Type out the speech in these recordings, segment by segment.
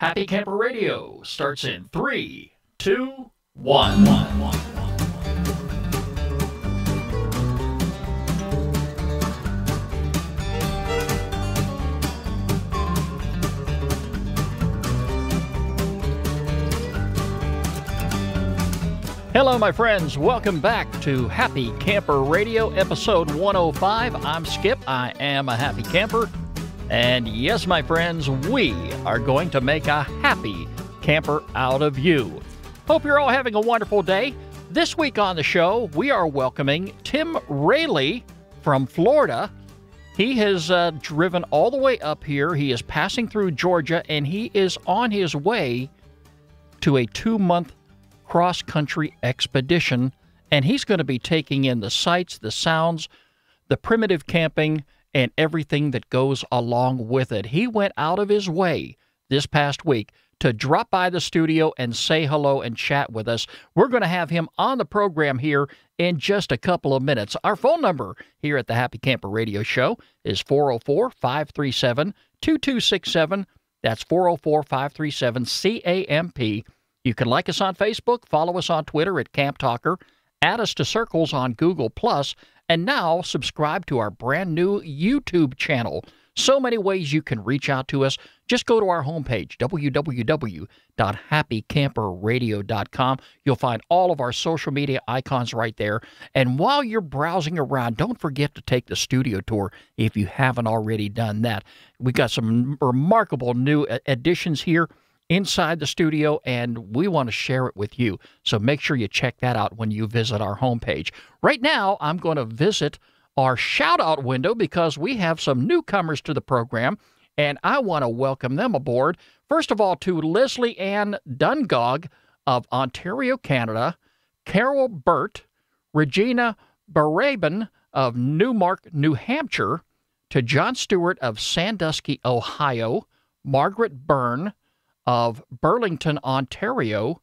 Happy Camper Radio starts in 3, 2, 1. Hello, my friends. Welcome back to Happy Camper Radio, episode 105. I'm Skip. I am a happy camper. And yes, my friends, we are going to make a happy camper out of you. Hope you're all having a wonderful day. This week on the show, we are welcoming Tim Raley from Florida. He has driven all the way up here. He is passing through Georgia, and he is on his way to a 2-month cross-country expedition. And he's going to be taking in the sights, the sounds, the primitive camping, and everything that goes along with it. He went out of his way this past week to drop by the studio and say hello and chat with us. We're going to have him on the program here in just a couple of minutes. Our phone number here at the Happy Camper Radio Show is 404-537-2267. That's 404-537-CAMP. You can like us on Facebook, follow us on Twitter at Camp Talker, add us to Circles on Google+, and now subscribe to our brand new YouTube channel. So many ways you can reach out to us. Just go to our homepage, www.happycamperradio.com. You'll find all of our social media icons right there. And while you're browsing around, don't forget to take the studio tour if you haven't already done that. We got some remarkable new additions here inside the studio, and we want to share it with you. So make sure you check that out when you visit our homepage. Right now, I'm going to visit our shout-out window because we have some newcomers to the program, and I want to welcome them aboard. First of all, to Leslie Ann Dungog of Ontario, Canada, Carol Burt, Regina Baraban of Newmark, New Hampshire, to John Stewart of Sandusky, Ohio, Margaret Byrne of Burlington, Ontario,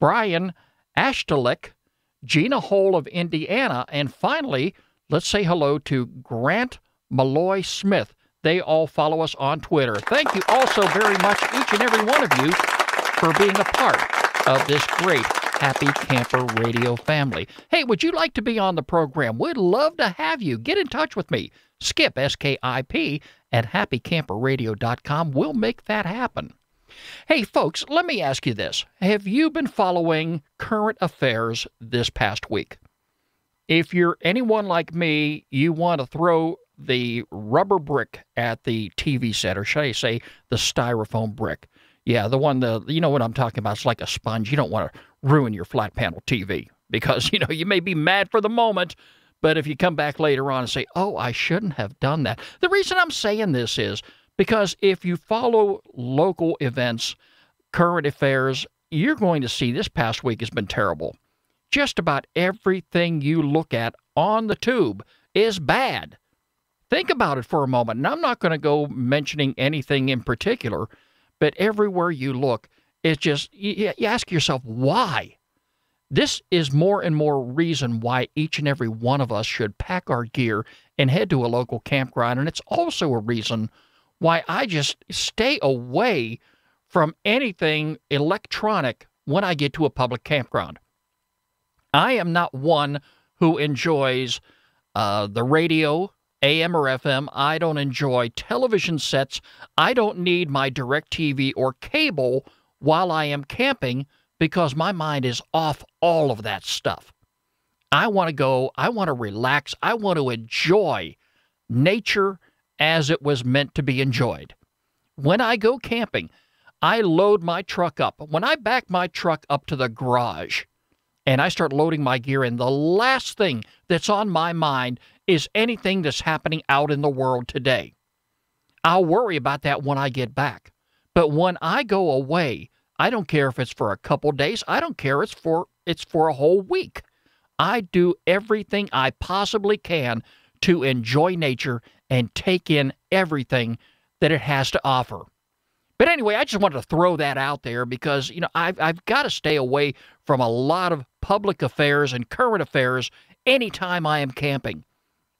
Brian Ashtolik, Gina Hole of Indiana, and finally, let's say hello to Grant Malloy Smith. They all follow us on Twitter. Thank you also very much, each and every one of you, for being a part of this great Happy Camper Radio family. Hey, would you like to be on the program? We'd love to have you. Get in touch with me. Skip, S-K-I-P, at happycamperradio.com. We'll make that happen. Hey, folks, let me ask you this. Have you been following current affairs this past week? If you're anyone like me, you want to throw the rubber brick at the TV set, or should I say the styrofoam brick? Yeah, the one, you know what I'm talking about. It's like a sponge. You don't want to ruin your flat panel TV because, you may be mad for the moment, but if you come back later on and say, oh, I shouldn't have done that. The reason I'm saying this is because if you follow local events, current affairs, you're going to see this past week has been terrible. Just about everything you look at on the tube is bad. Think about it for a moment. And I'm not going to go mentioning anything in particular, but everywhere you look, it's just, you ask yourself, why? This is more and more reason why each and every one of us should pack our gear and head to a local campground. And it's also a reason why I just stay away from anything electronic when I get to a public campground. I am not one who enjoys the radio, AM or FM. I don't enjoy television sets. I don't need my DirecTV or cable while I am camping because my mind is off all of that stuff. I want to go, I want to relax, I want to enjoy nature as it was meant to be enjoyed. When I go camping, I load my truck up. When I back my truck up to the garage and I start loading my gear in, the last thing that's on my mind is anything that's happening out in the world today. I'll worry about that when I get back. But when I go away, I don't care if it's for a couple days. I don't care if it's for a whole week. I do everything I possibly can to enjoy nature and take in everything that it has to offer. But anyway, I just wanted to throw that out there because, I've got to stay away from a lot of public affairs and current affairs anytime I am camping.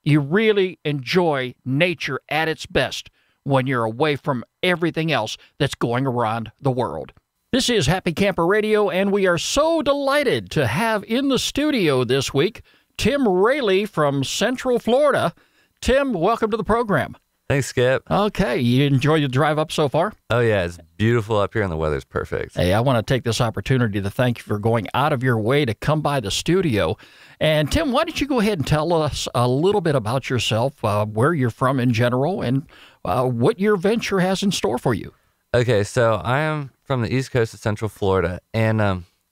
You really enjoy nature at its best when you're away from everything else that's going around the world. This is Happy Camper Radio, and we are so delighted to have in the studio this week Tim Raley from Central Florida. Tim, welcome to the program. Thanks, Skip. Okay, you enjoyed the drive up so far? Oh, yeah, it's beautiful up here and the weather's perfect. Hey, I want to take this opportunity to thank you for going out of your way to come by the studio. And Tim, why don't you go ahead and tell us a little bit about yourself, where you're from in general, and what your venture has in store for you. Okay, so I am from the East Coast of Central Florida, and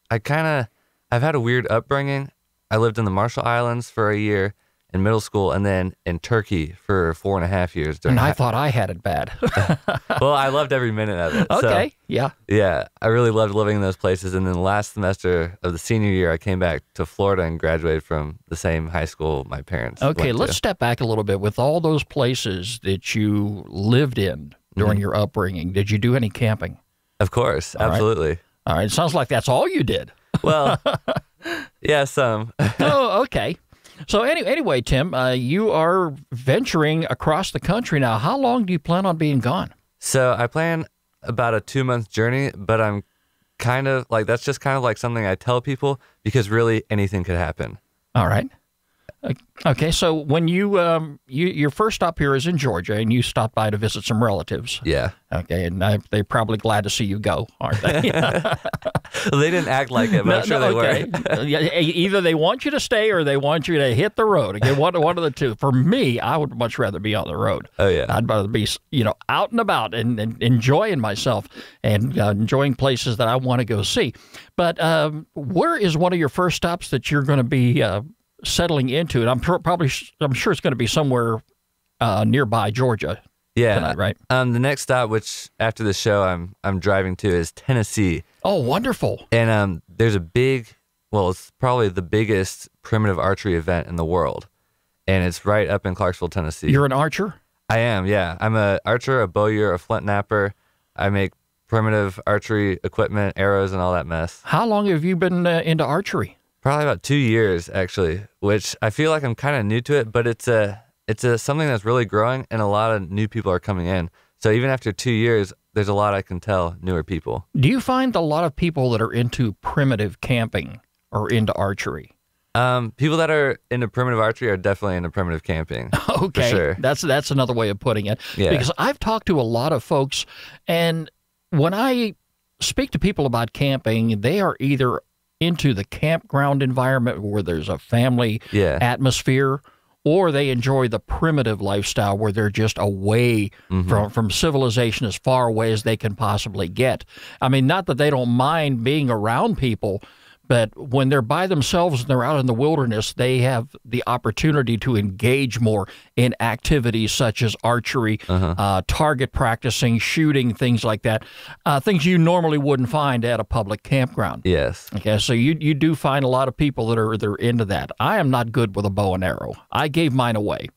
I've had a weird upbringing. I lived in the Marshall Islands for a year in middle school, and then in Turkey for 4.5 years. And I thought I had it bad. Well, I loved every minute of it. Okay, so, yeah. Yeah, I really loved living in those places. And then the last semester of the senior year, I came back to Florida and graduated from the same high school my parents went to. Let's step back a little bit. With all those places that you lived in during your upbringing, did you do any camping? Of course, absolutely. All right, it sounds like that's all you did. Well, yeah, some. Oh, okay. So anyway, Tim, you are venturing across the country now. How long do you plan on being gone? So I plan about a 2-month journey, but I'm kind of like, that's just kind of like something I tell people because really anything could happen. All right. Okay, so when your first stop here is in Georgia, and you stopped by to visit some relatives. Yeah. Okay, and they're probably glad to see you go, aren't they? Well, they didn't act like it, but I'm sure they were. Either they want you to stay or they want you to hit the road. Again, one of the two. For me, I would much rather be on the road. Oh, yeah. I'd rather be, out and about and enjoying myself and enjoying places that I want to go see. But where is one of your first stops that you're going to be settling into? And I'm sure it's going to be somewhere nearby Georgia. Yeah, tonight, right? The next stop, which after the show I'm driving to, is Tennessee. Oh, wonderful! And there's a it's probably the biggest primitive archery event in the world, and it's right up in Clarksville, Tennessee. You're an archer? I am. Yeah, I'm an archer, a bowyer, a flint knapper. I make primitive archery equipment, arrows, and all that mess. How long have you been into archery? Probably about 2 years, actually, which I feel like I'm kind of new to it, but it's something that's really growing, and a lot of new people are coming in. So even after 2 years, there's a lot I can tell newer people. Do you find a lot of people that are into primitive camping are into archery? People that are into primitive archery are definitely into primitive camping. Okay, for sure. That's another way of putting it. Yeah. Because I've talked to a lot of folks, and when I speak to people about camping, they are either into the campground environment where there's a family atmosphere, or they enjoy the primitive lifestyle where they're just away from civilization as far away as they can possibly get. I mean, not that they don't mind being around people, but when they're by themselves and they're out in the wilderness, they have the opportunity to engage more in activities such as archery, target practicing, shooting, things like that, things you normally wouldn't find at a public campground. Yes. Okay, so you do find a lot of people that are into that. I am not good with a bow and arrow. I gave mine away.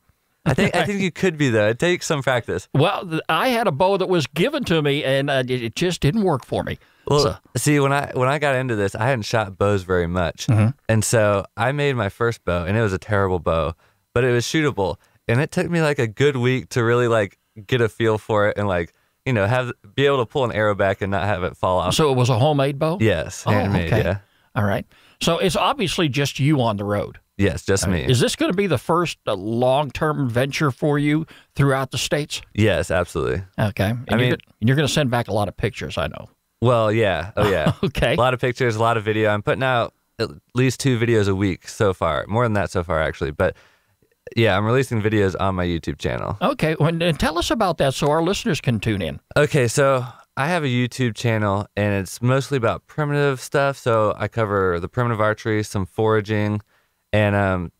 I think you could be, though. It takes some practice. Well, I had a bow that was given to me, and it just didn't work for me. Well, see, when I got into this, I hadn't shot bows very much, and so I made my first bow, and it was a terrible bow, but it was shootable, and it took me like a good week to really like get a feel for it and like be able to pull an arrow back and not have it fall off. So it was a homemade bow? Yes, handmade. Okay. Yeah. All right. So it's obviously just you on the road. Yes, just me. Is this going to be the first long-term venture for you throughout the states? Yes, absolutely. Okay. And you're going to send back a lot of pictures, I know. Well, yeah. Oh, yeah. Okay. A lot of pictures, a lot of video. I'm putting out at least 2 videos a week so far. More than that so far, actually. But yeah, I'm releasing videos on my YouTube channel. Okay. Well, tell us about that so our listeners can tune in. Okay, so I have a YouTube channel, and it's mostly about primitive stuff. So I cover the primitive archery, some foraging, and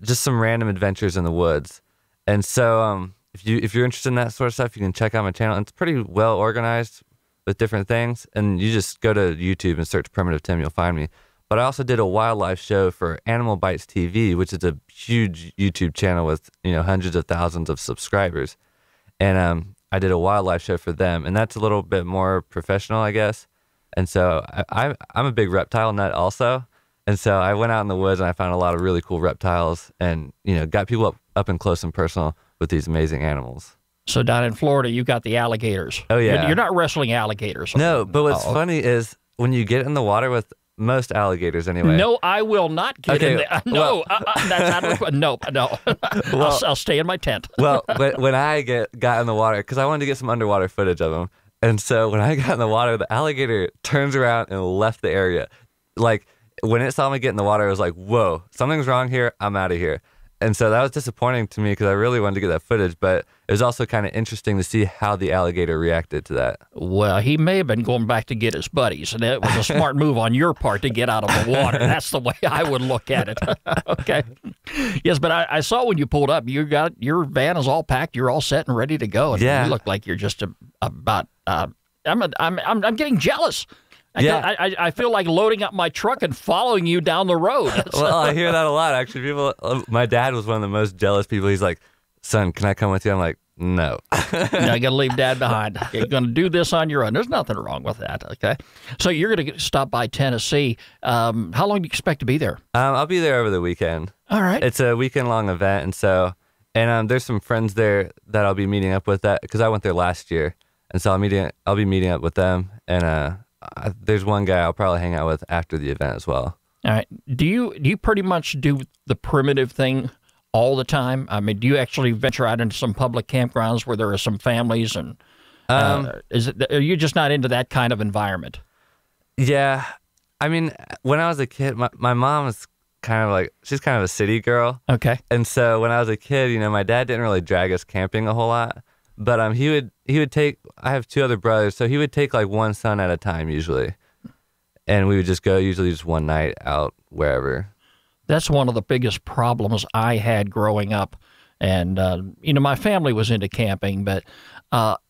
just some random adventures in the woods. And so if you're interested in that sort of stuff, you can check out my channel. It's pretty well organized with different things, and you just go to YouTube and search Primitive Tim, you'll find me. But I also did a wildlife show for Animal Bites TV, which is a huge YouTube channel with hundreds of thousands of subscribers. And I did a wildlife show for them, and that's a little bit more professional, I guess. And so I'm a big reptile nut also. And so I went out in the woods and I found a lot of really cool reptiles and, got people up and close and personal with these amazing animals. So down in Florida, you got the alligators. Oh, yeah. You're not wrestling alligators. No, but what's Oh, funny is when you get in the water with most alligators anyway. no, I will not get in there. No, that's not. No. I'll stay in my tent. Well, when I got in the water, because I wanted to get some underwater footage of them, and so when I got in the water, the alligator turns around and left the area. Like when it saw me get in the water, it was like, "Whoa, something's wrong here. I'm out of here." And so that was disappointing to me because I really wanted to get that footage, but it was also kind of interesting to see how the alligator reacted to that. Well, he may have been going back to get his buddies, and it was a smart move on your part to get out of the water. That's the way I would look at it. Okay. Yes, but I saw when you pulled up, you got your van is all packed, you're all set and ready to go, and Yeah. you look like you're just about. I'm getting jealous. Yeah. I feel like loading up my truck and following you down the road. Well, I hear that a lot, actually. People, my dad was one of the most jealous people. He's like, "Son, can I come with you?" I'm like, "No." You got to leave Dad behind. You're going to do this on your own. There's nothing wrong with that, okay? So you're going to stop by Tennessee. How long do you expect to be there? I'll be there over the weekend. All right. It's a weekend-long event, and so, there's some friends there that I'll be meeting up with, that because I went there last year, and so I'll be meeting up with them, and there's one guy I'll probably hang out with after the event as well. All right. Do you pretty much do the primitive thing all the time? I mean, do you actually venture out into some public campgrounds where there are some families, and are you just not into that kind of environment? Yeah, I mean, when I was a kid, my mom was kind of like, she's kind of a city girl. Okay. And so when I was a kid, my dad didn't really drag us camping a whole lot, but he would take, I have two other brothers, so he would take like one son at a time usually, and we would just go usually just one night out wherever. That's one of the biggest problems I had growing up. And, my family was into camping, but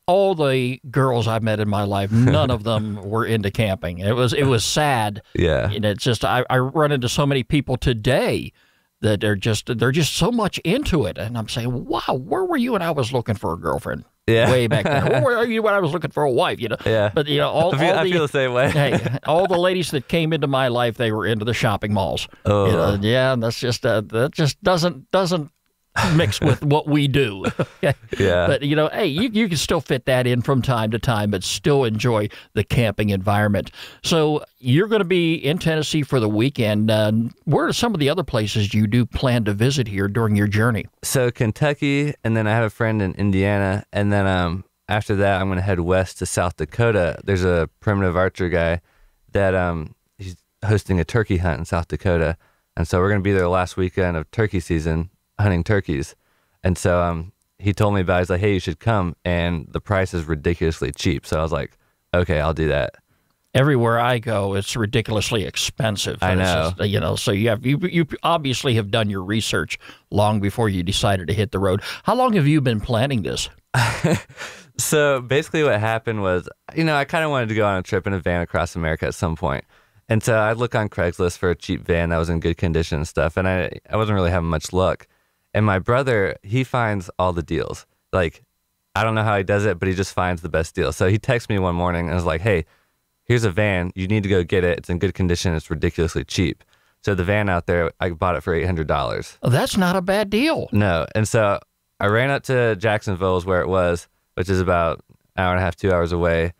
all the girls I met in my life, none of them were into camping. It was sad. Yeah. And it's just, I run into so many people today that they're just so much into it. And I'm saying, wow, where were you when I was looking for a girlfriend? Yeah. Way back then. Where were you when I was looking for a wife? Yeah. But I feel the same way. Hey, all the ladies that came into my life, they were into the shopping malls. Oh. Yeah, and that's just that just doesn't mix with what we do. Yeah. But hey, you can still fit that in from time to time, but still enjoy the camping environment. So you're going to be in Tennessee for the weekend. Where are some of the other places you do plan to visit here during your journey? So Kentucky, and then I have a friend in Indiana, and then after that I'm going to head west to South Dakota. There's a primitive archer guy that he's hosting a turkey hunt in South Dakota, and so we're going to be there the last weekend of turkey season, hunting turkeys. And so he told me about it. He's like, "Hey, you should come," and the price is ridiculously cheap. So I was like, okay, I'll do that. Everywhere I go, it's ridiculously expensive. I know. It's just, so you obviously have done your research long before you decided to hit the road. How long have you been planning this? So basically what happened was, I kind of wanted to go on a trip in a van across America at some point. And so I'd look on Craigslist for a cheap van that was in good condition and stuff, and I wasn't really having much luck. And my brother, he finds all the deals. Like, I don't know how he does it, but he just finds the best deals. So he texted me one morning and was like, "Hey, here's a van. You need to go get it. It's in good condition. It's ridiculously cheap." So the van out there, I bought it for $800. Oh, that's not a bad deal. No. And so I ran up to Jacksonville, is where it was, which is about an hour and a half, 2 hours away.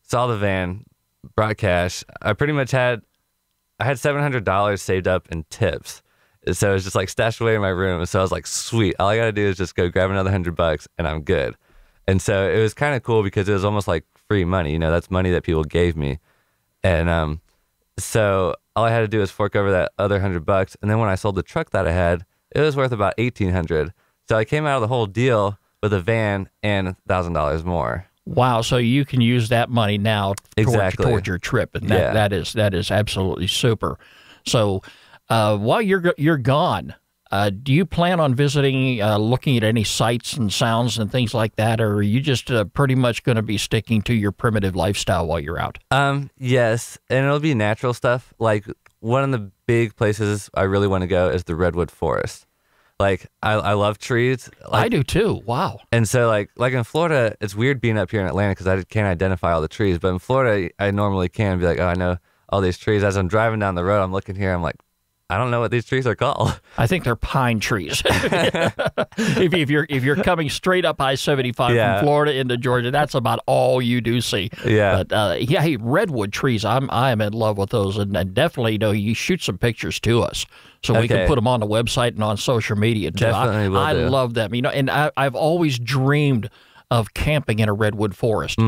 Saw the van, brought cash. I had $700 saved up in tips. So it was just like stashed away in my room. And so I was like, sweet, all I got to do is just go grab another $100 and I'm good. And so it was kind of cool because it was almost like free money. That's money that people gave me. And so all I had to do was fork over that other $100. And then when I sold the truck that I had, it was worth about $1,800. So I came out of the whole deal with a van and $1,000 more. Wow! So you can use that money now towards your trip, and that is absolutely super. So while you're gone, do you plan on visiting, looking at any sights and sounds and things like that, or are you just pretty much going to be sticking to your primitive lifestyle while you're out? Yes, and it'll be natural stuff. Like one of the big places I really want to go is the redwood forest. Like I love trees. I do too. Wow. And so like in Florida, it's weird being up here in Atlanta because I can't identify all the trees. But in Florida, I normally can be like, oh, I know all these trees. As I'm driving down the road, I'm looking here, I'm like, I don't know what these trees are called. I think they're pine trees. if you're coming straight up I-75 from Florida into Georgia, that's about all you do see. Yeah. But hey, redwood trees, I am in love with those, and definitely, you shoot some pictures to us so we can put them on the website and on social media too. Definitely will I do. love them, and I've always dreamed of camping in a redwood forest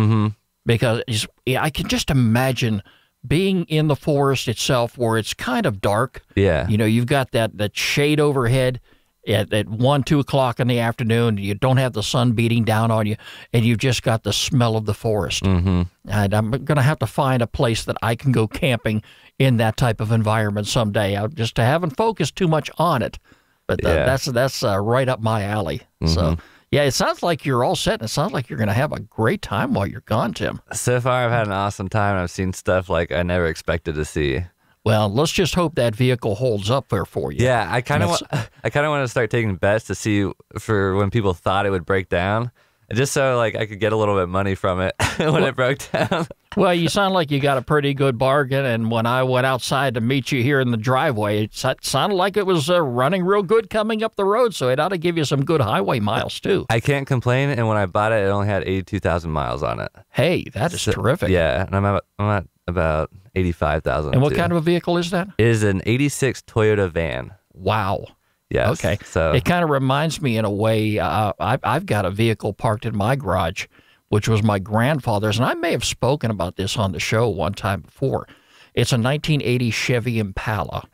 because I can just imagine being in the forest itself where it's kind of dark. Yeah. You've got that shade overhead at 1, 2 o'clock in the afternoon. You don't have the sun beating down on you, and you've just got the smell of the forest. And I'm going to have to find a place that I can go camping in that type of environment someday. I just haven't focused too much on it, but that's right up my alley. So. Yeah, it sounds like you're all set, and it sounds like you're going to have a great time while you're gone, Tim. So far, I've had an awesome time. I've seen stuff like I never expected to see. Well, let's just hope that vehicle holds up there for you. Yeah, I kind of want to start taking bets to see for when people thought it would break down, just so like I could get a little bit of money from it when it broke down. Well, you sound like you got a pretty good bargain, and when I went outside to meet you here in the driveway, it sounded like it was running real good coming up the road, so it ought to give you some good highway miles, too. I can't complain, and when I bought it, it only had 82,000 miles on it. Hey, that is terrific. Yeah, and I'm at about 85,000. And what kind of a vehicle is that? It is an 86 Toyota van. Wow. Yes. Okay. So it kind of reminds me in a way, I've got a vehicle parked in my garage, which was my grandfather's, and I may have spoken about this on the show one time before. It's a 1980 Chevy Impala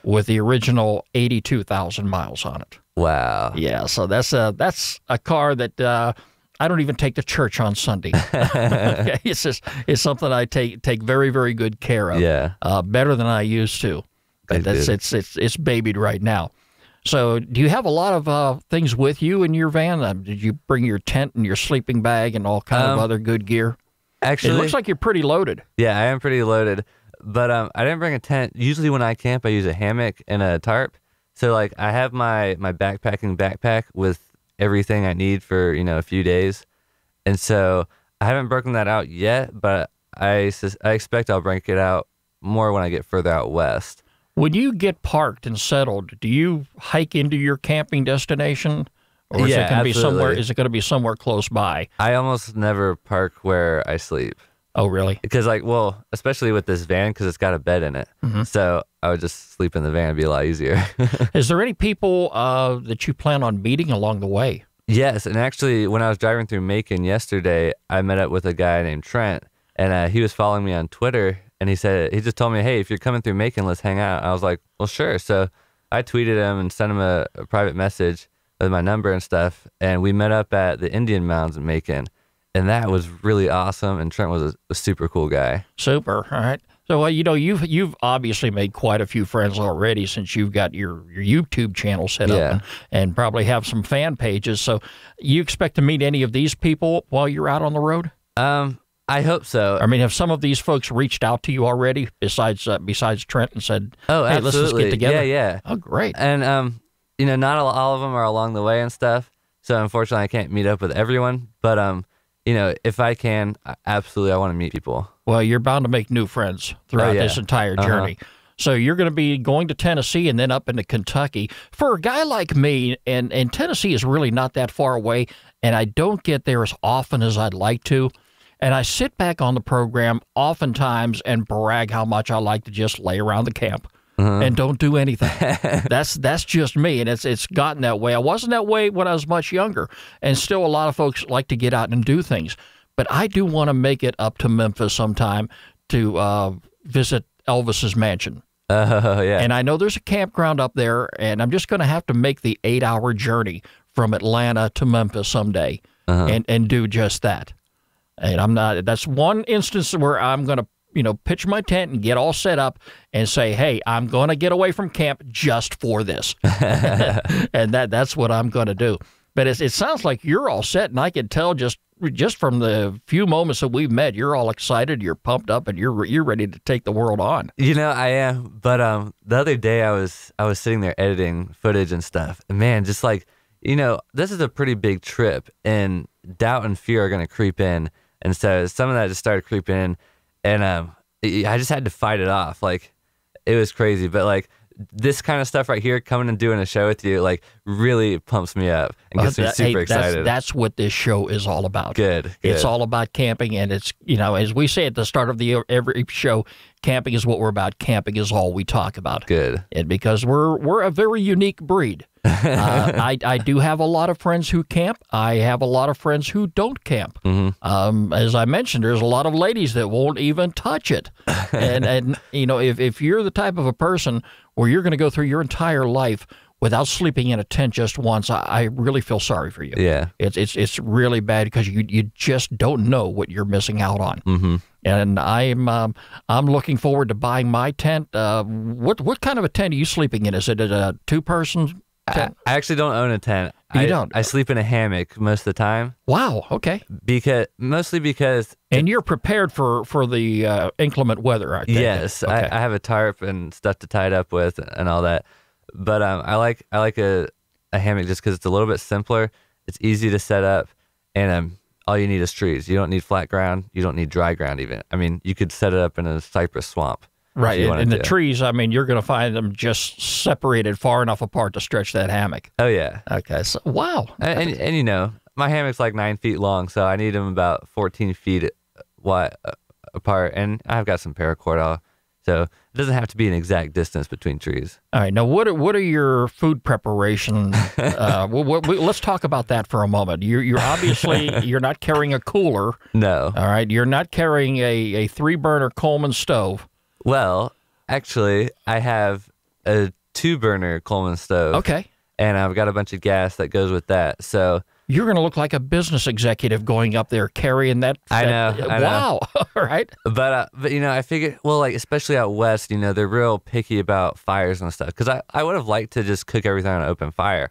with the original 82,000 miles on it. Wow. Yeah, so that's a car that I don't even take to church on Sunday. Okay? It's something I take very, very good care of. Yeah. Better than I used to. But it's babied right now. So do you have a lot of things with you in your van? Did you bring your tent and your sleeping bag and all kind of other good gear? Actually, it looks like you're pretty loaded. Yeah, I am pretty loaded. But I didn't bring a tent. Usually when I camp, I use a hammock and a tarp. So like I have my backpacking backpack with everything I need for, a few days. And so I haven't broken that out yet, but I expect I'll break it out more when I get further out west. When you get parked and settled, do you hike into your camping destination? Or is it going to be somewhere? Is it going to be somewhere close by? I almost never park where I sleep. Oh, really? Because especially with this van, because it's got a bed in it. So I would just sleep in the van. It'd be a lot easier. Is there any people that you plan on meeting along the way? Yes, and actually, when I was driving through Macon yesterday, I met up with a guy named Trent, and he was following me on Twitter. And he just told me, hey, if you're coming through Macon, let's hang out. I was like, well, sure. So I tweeted him and sent him a private message with my number and stuff. And we met up at the Indian Mounds in Macon. And that was really awesome. And Trent was a super cool guy. Super. All right. So, you've obviously made quite a few friends already since you've got your YouTube channel set up and probably have some fan pages. So you expect to meet any of these people while you're out on the road? I hope so. I mean, have some of these folks reached out to you already besides Trent and said, "Oh, hey, absolutely. let's get together"? Yeah. Oh, great. And not all of them are along the way and stuff. So unfortunately, I can't meet up with everyone. But if I can, absolutely, I want to meet people. Well, you're bound to make new friends throughout this entire journey. So you're going to be going to Tennessee and then up into Kentucky. For a guy like me, and Tennessee is really not that far away, and I don't get there as often as I'd like to. And I sit back on the program oftentimes and brag how much I like to just lay around the camp and don't do anything. That's just me, and it's gotten that way. I wasn't that way when I was much younger, and still a lot of folks like to get out and do things. But I do want to make it up to Memphis sometime to visit Elvis's mansion. Yeah. And I know there's a campground up there, and I'm just going to have to make the 8-hour journey from Atlanta to Memphis someday and do just that. And that's one instance where I'm going to, pitch my tent and get all set up and say, hey, I'm going to get away from camp just for this. And that's what I'm going to do. But it sounds like you're all set, and I can tell just from the few moments that we've met, you're all excited, you're pumped up, and you're ready to take the world on. I am. But the other day I was sitting there editing footage and stuff, and man, just like, this is a pretty big trip, and doubt and fear are going to creep in. And so some of that just started creeping in, and I just had to fight it off. Like, it was crazy. But like this kind of stuff right here, coming and doing a show with you, like really pumps me up and gets me super excited. That's what this show is all about. Good. It's all about camping, and it's, as we say at the start of every show, camping is what we're about. Camping is all we talk about. Good. And because we're a very unique breed. I do have a lot of friends who camp. I have a lot of friends who don't camp. As I mentioned, there's a lot of ladies that won't even touch it. And if you're the type of a person where you're going to go through your entire life without sleeping in a tent just once, I really feel sorry for you. Yeah. It's really bad because you just don't know what you're missing out on. And I'm looking forward to buying my tent. What kind of a tent are you sleeping in? Is it a two-person tent? I actually don't own a tent. You don't? I sleep in a hammock most of the time. Wow. Okay. Mostly because. And you're prepared for the inclement weather, I think. Yes, okay. I have a tarp and stuff to tie it up with and all that. But I like a hammock just because it's a little bit simpler. It's easy to set up, and all you need is trees. You don't need flat ground. You don't need dry ground even. I mean, you could set it up in a cypress swamp. Right, and the trees, I mean, you're going to find them just separated far enough apart to stretch that hammock. Oh, yeah. Okay, so, wow. And my hammock's like 9 feet long, so I need them about 14 feet wide apart, and I've got some paracord, so it doesn't have to be an exact distance between trees. All right, now what are your food preparation? Let's talk about that for a moment. You're obviously, you're not carrying a cooler. No. All right, you're not carrying a 3-burner Coleman stove. Well, actually, I have a 2-burner Coleman stove. Okay. And I've got a bunch of gas that goes with that. So you're going to look like a business executive going up there carrying that. I know. Wow. All right. But I figured, well, like especially out west, they're real picky about fires and stuff. Because I would have liked to just cook everything on an open fire.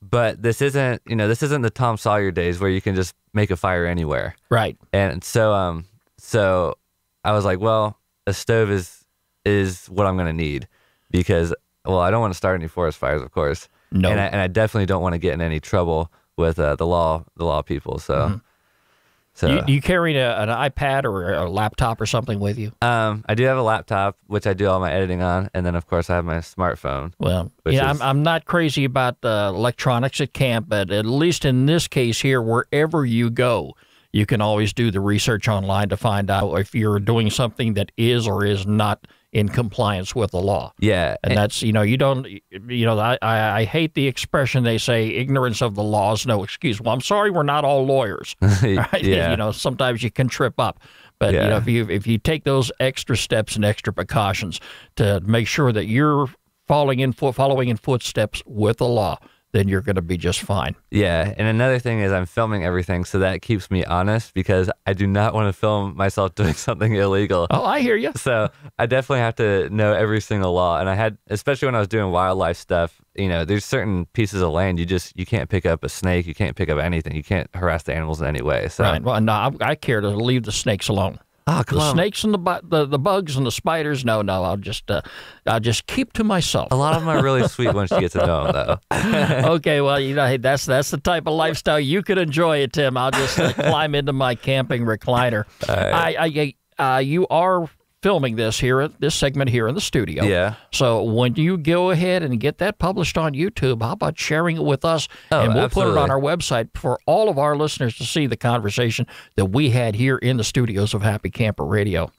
But this isn't the Tom Sawyer days where you can just make a fire anywhere. Right. And so I was like, well, a stove is what I'm going to need because, well, I don't want to start any forest fires, of course. No. And I definitely don't want to get in any trouble with the law people. So, so you carry an iPad or a laptop or something with you? I do have a laptop, which I do all my editing on, and then of course I have my smartphone. Well, I'm not crazy about electronics at camp, but at least in this case here, wherever you go, you can always do the research online to find out if you're doing something that is or is not in compliance with the law. Yeah. And that's, you don't, I hate the expression they say, ignorance of the law is no excuse. Well, I'm sorry, we're not all lawyers. Right? Yeah. Sometimes you can trip up. But, if you take those extra steps and extra precautions to make sure that you're following in footsteps with the law, then you're going to be just fine. Yeah, and another thing is I'm filming everything, so that keeps me honest because I do not want to film myself doing something illegal. Oh, I hear you. So I definitely have to know every single law, and I had, especially when I was doing wildlife stuff, there's certain pieces of land you can't pick up a snake, you can't pick up anything, you can't harass the animals in any way. So. Right. Well, no, I care to leave the snakes alone. Oh, come on. The snakes and the bugs and the spiders, no, I'll just keep to myself. A lot of them are really sweet once you get to know them, though. Okay, well, hey, that's the type of lifestyle you could enjoy it, Tim. I'll just climb into my camping recliner. Right. You are filming this segment here in the studio. Yeah. So when you go ahead and get that published on YouTube, how about sharing it with us? And we'll absolutely. put it on our website for all of our listeners to see the conversation that we had here in the studios of Happy Camper Radio.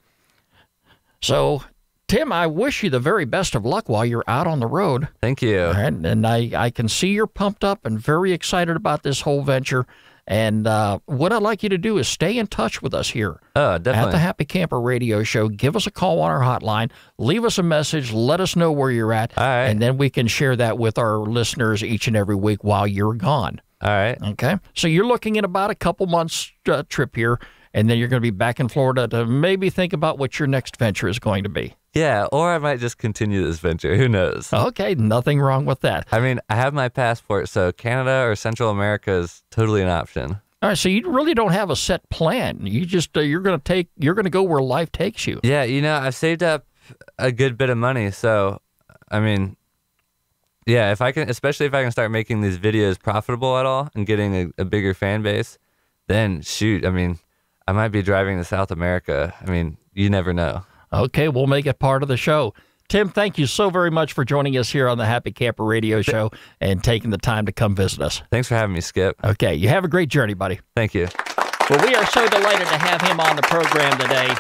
So, Tim, I wish you the very best of luck while you're out on the road. Thank you. All right? And I can see you're pumped up and very excited about this whole venture. And what I'd like you to do is stay in touch with us here at the Happy Camper Radio Show. Give us a call on our hotline. Leave us a message. Let us know where you're at. All right. And then we can share that with our listeners each and every week while you're gone. All right. Okay. So you're looking at about a couple months trip here, and then you're going to be back in Florida to maybe think about what your next venture is going to be. Yeah, or I might just continue this venture. Who knows? Okay, nothing wrong with that. I mean, I have my passport, so Canada or Central America is totally an option. All right, so you really don't have a set plan. You just you're going to go where life takes you. Yeah, I've saved up a good bit of money, so I mean, yeah, especially if I can start making these videos profitable at all and getting a bigger fan base, then shoot, I mean, I might be driving to South America. I mean, you never know. Okay, we'll make it part of the show. Tim, thank you so very much for joining us here on the Happy Camper Radio Show and taking the time to come visit us. Thanks for having me, Skip. Okay, you have a great journey, buddy. Thank you. Well, we are so delighted to have him on the program today.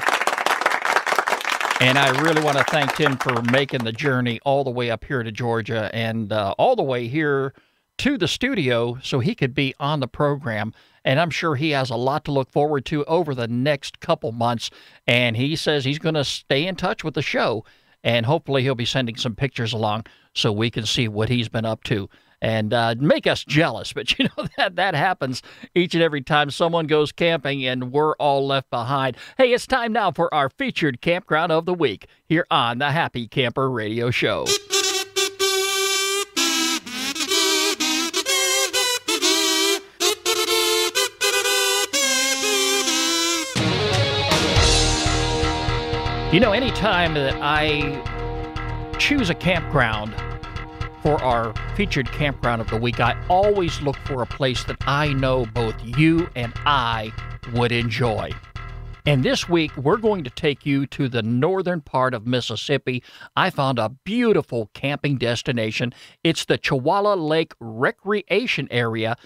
And I really want to thank Tim for making the journey all the way up here to Georgia and all the way here to the studio so he could be on the program. And I'm sure he has a lot to look forward to over the next couple months. And he says he's going to stay in touch with the show. And hopefully he'll be sending some pictures along so we can see what he's been up to and make us jealous. But you know, that happens each and every time someone goes camping and we're all left behind. Hey, it's time now for our featured campground of the week here on the Happy Camper Radio Show. You know, anytime that I choose a campground for our featured campground of the week, I always look for a place that I know both you and I would enjoy. And this week, we're going to take you to the northern part of Mississippi. I found a beautiful camping destination. It's the Chewalla Lake Recreation Area,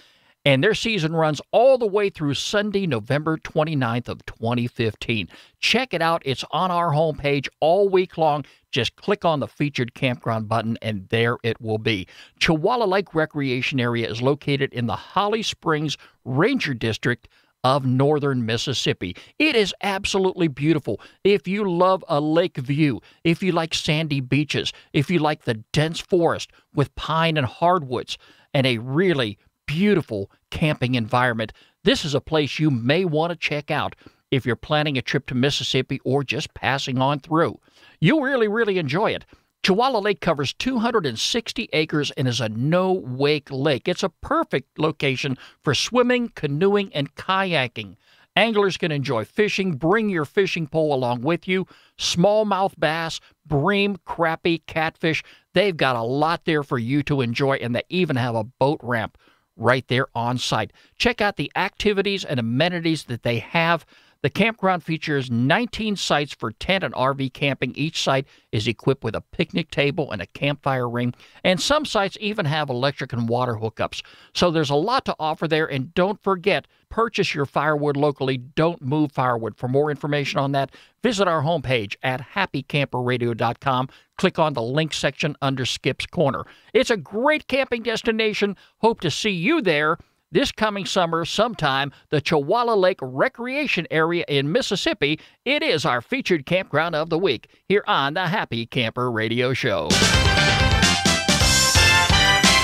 and their season runs all the way through Sunday, November 29th of 2015. Check it out. It's on our homepage all week long. Just click on the featured campground button, and there it will be. Chewalla Lake Recreation Area is located in the Holly Springs Ranger District of northern Mississippi. It is absolutely beautiful. If you love a lake view, if you like sandy beaches, if you like the dense forest with pine and hardwoods, and a really beautiful camping environment, this is a place you may want to check out if you're planning a trip to Mississippi or just passing on through. You'll really enjoy it. Chewalla Lake covers 260 acres and is a no-wake lake. It's a perfect location for swimming, canoeing, and kayaking. Anglers can enjoy fishing. Bring your fishing pole along with you. Smallmouth bass, bream, crappie, catfish. They've got a lot there for you to enjoy, and they even have a boat ramp right there on site. Check out the activities and amenities that they have. The campground features 19 sites for tent and RV camping. Each site is equipped with a picnic table and a campfire ring, and some sites even have electric and water hookups. So there's a lot to offer there, and don't forget, purchase your firewood locally. Don't move firewood. For more information on that, visit our homepage at happycamperradio.com. Click on the link section under Skip's Corner. It's a great camping destination. Hope to see you there this coming summer sometime. The Chewalla Lake Recreation Area in Mississippi. It is our featured campground of the week here on the Happy Camper Radio Show.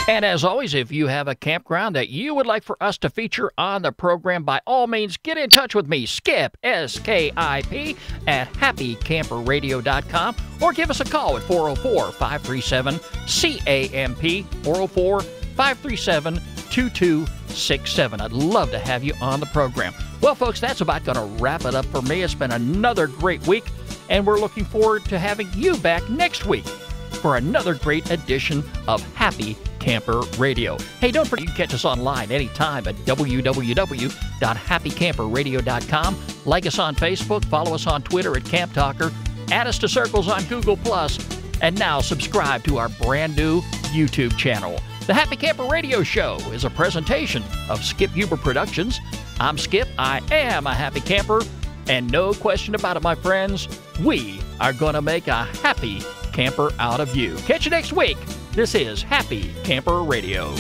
And as always, if you have a campground that you would like for us to feature on the program, by all means, get in touch with me, Skip, S-K-I-P, at happycamperradio.com, or give us a call at 404-537-CAMP, 404-537-2267. I'd love to have you on the program. Well, folks, that's about going to wrap it up for me. It's been another great week, and we're looking forward to having you back next week for another great edition of Happy Camper Radio. Hey, don't forget you can catch us online anytime at www.happycamperradio.com. Like us on Facebook, follow us on Twitter at Camp Talker, add us to circles on Google+, and now subscribe to our brand new YouTube channel. The Happy Camper Radio Show is a presentation of Skip Huber Productions. I'm Skip. I am a happy camper, and no question about it, my friends, we are going to make a happy camper out of you. Catch you next week. This is Happy Camper Radio.